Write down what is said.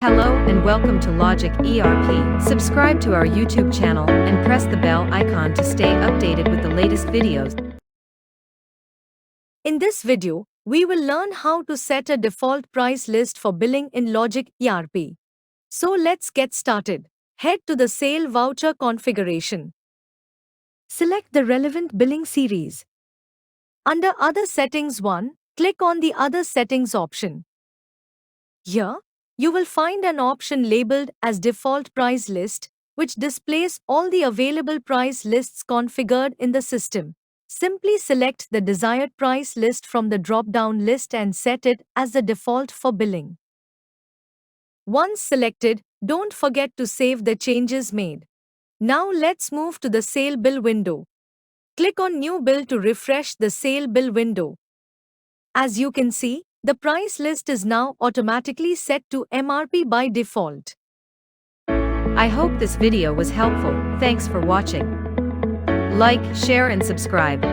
Hello and welcome to Logic ERP. Subscribe to our YouTube channel and press the bell icon to stay updated with the latest videos. In this video, we will learn how to set a default price list for billing in Logic ERP. So let's get started. Head to the sale voucher configuration. Select the relevant billing series. Under Other Settings 1, click on the Other Settings option. Here, you will find an option labeled as Default Price List, which displays all the available price lists configured in the system. Simply select the desired price list from the drop-down list and set it as the default for billing. Once selected, don't forget to save the changes made. Now let's move to the Sale Bill window. Click on New Bill to refresh the Sale Bill window. As you can see, the price list is now automatically set to MRP by default. I hope this video was helpful. Thanks for watching. Like, share and subscribe.